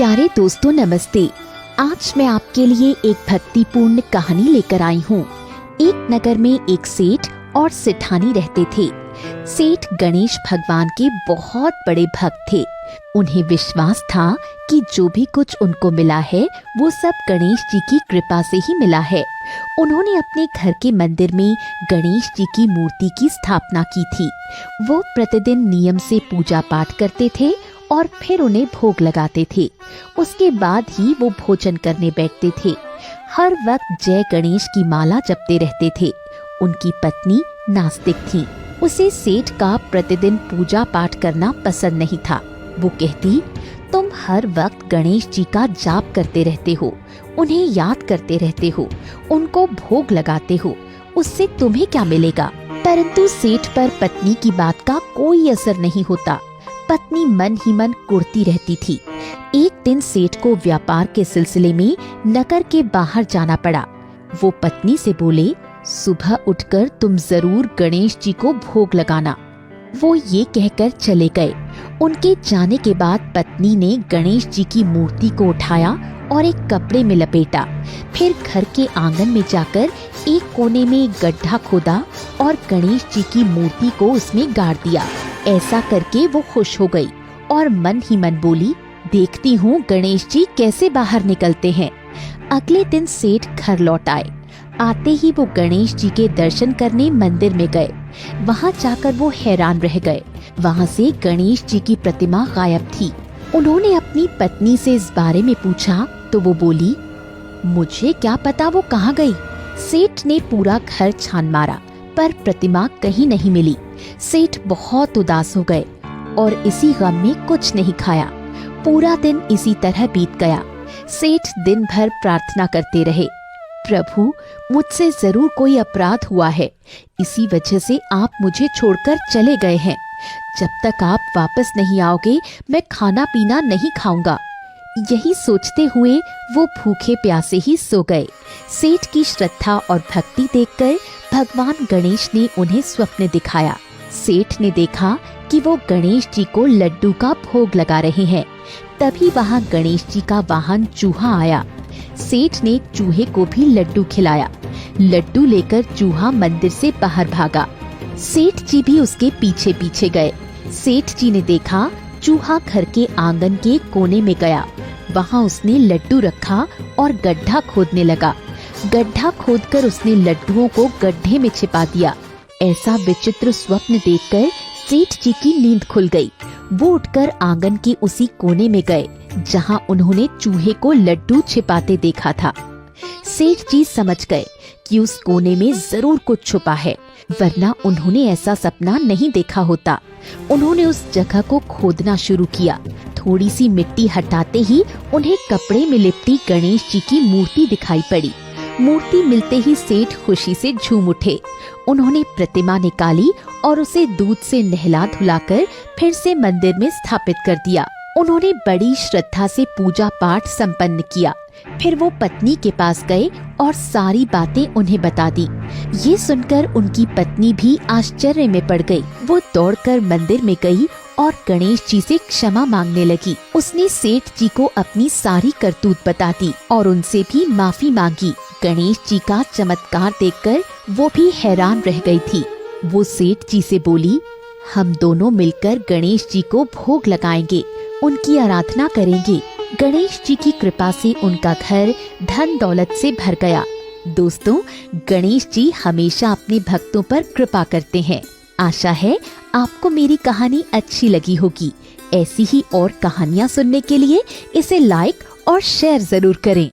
प्यारे दोस्तों नमस्ते। आज मैं आपके लिए एक भक्तिपूर्ण कहानी लेकर आई हूँ। एक नगर में एक सेठ और सेठानी रहते थे। सेठ गणेश भगवान के बहुत बड़े भक्त थे। उन्हें विश्वास था कि जो भी कुछ उनको मिला है वो सब गणेश जी की कृपा से ही मिला है। उन्होंने अपने घर के मंदिर में गणेश जी की मूर्ति की स्थापना की थी। वो प्रतिदिन नियम से पूजा पाठ करते थे और फिर उन्हें भोग लगाते थे। उसके बाद ही वो भोजन करने बैठते थे। हर वक्त जय गणेश की माला जपते रहते थे। उनकी पत्नी नास्तिक थी। उसे सेठ का प्रतिदिन पूजा पाठ करना पसंद नहीं था। वो कहती, तुम हर वक्त गणेश जी का जाप करते रहते हो, उन्हें याद करते रहते हो, उनको भोग लगाते हो, उससे तुम्हें क्या मिलेगा। परंतु सेठ पर पत्नी की बात का कोई असर नहीं होता। पत्नी मन ही मन कुढ़ती रहती थी। एक दिन सेठ को व्यापार के सिलसिले में नगर के बाहर जाना पड़ा। वो पत्नी से बोले, सुबह उठकर तुम जरूर गणेश जी को भोग लगाना। वो ये कहकर चले गए। उनके जाने के बाद पत्नी ने गणेश जी की मूर्ति को उठाया और एक कपड़े में लपेटा। फिर घर के आंगन में जाकर एक कोने में एक गड्ढा खोदा और गणेश जी की मूर्ति को उसमें गाड़ दिया। ऐसा करके वो खुश हो गई और मन ही मन बोली, देखती हूँ गणेश जी कैसे बाहर निकलते हैं। अगले दिन सेठ घर लौट आए। आते ही वो गणेश जी के दर्शन करने मंदिर में गए। वहाँ जाकर वो हैरान रह गए। वहाँ से गणेश जी की प्रतिमा गायब थी। उन्होंने अपनी पत्नी से इस बारे में पूछा तो वो बोली, मुझे क्या पता वो कहाँ गई। सेठ ने पूरा घर छान मारा पर प्रतिमा कहीं नहीं मिली। सेठ बहुत उदास हो गए और इसी गम में कुछ नहीं खाया। पूरा दिन इसी तरह बीत गया। सेठ दिन भर प्रार्थना करते रहे, प्रभु मुझसे जरूर कोई अपराध हुआ है, इसी वजह से आप मुझे छोड़कर चले गए हैं। जब तक आप वापस नहीं आओगे मैं खाना पीना नहीं खाऊंगा। यही सोचते हुए वो भूखे प्यासे ही सो गए। सेठ की श्रद्धा और भक्ति देखकर भगवान गणेश ने उन्हें स्वप्न दिखाया। सेठ ने देखा कि वो गणेश जी को लड्डू का भोग लगा रहे हैं। तभी वहाँ गणेश जी का वाहन चूहा आया। सेठ ने चूहे को भी लड्डू खिलाया। लड्डू लेकर चूहा मंदिर से बाहर भागा। सेठ जी भी उसके पीछे पीछे गए। सेठ जी ने देखा चूहा घर के आंगन के कोने में गया। वहाँ उसने लड्डू रखा और गड्ढा खोदने लगा। गड्ढा खोदकर उसने लड्डुओं को गड्ढे में छिपा दिया। ऐसा विचित्र स्वप्न देखकर सेठ जी की नींद खुल गई। वो उठकर आंगन के उसी कोने में गए जहां उन्होंने चूहे को लड्डू छिपाते देखा था। सेठ जी समझ गए कि उस कोने में जरूर कुछ छुपा है, वरना उन्होंने ऐसा सपना नहीं देखा होता। उन्होंने उस जगह को खोदना शुरू किया। थोड़ी सी मिट्टी हटाते ही उन्हें कपड़े में लिपटी गणेश जी की मूर्ति दिखाई पड़ी। मूर्ति मिलते ही सेठ खुशी से झूम उठे। उन्होंने प्रतिमा निकाली और उसे दूध से नहला धुलाकर फिर से मंदिर में स्थापित कर दिया। उन्होंने बड़ी श्रद्धा से पूजा पाठ संपन्न किया। फिर वो पत्नी के पास गए और सारी बातें उन्हें बता दी। ये सुनकर उनकी पत्नी भी आश्चर्य में पड़ गई। वो दौड़कर मंदिर में गई और गणेश जी से क्षमा मांगने लगी। उसने सेठ जी को अपनी सारी करतूत बता दी और उनसे भी माफी मांगी। गणेश जी का चमत्कार देखकर वो भी हैरान रह गई थी। वो सेठ जी से बोली, हम दोनों मिलकर गणेश जी को भोग लगाएंगे, उनकी आराधना करेंगे। गणेश जी की कृपा से उनका घर धन दौलत से भर गया। दोस्तों, गणेश जी हमेशा अपने भक्तों पर कृपा करते हैं। आशा है आपको मेरी कहानी अच्छी लगी होगी। ऐसी ही और कहानियाँ सुनने के लिए इसे लाइक और शेयर जरूर करें।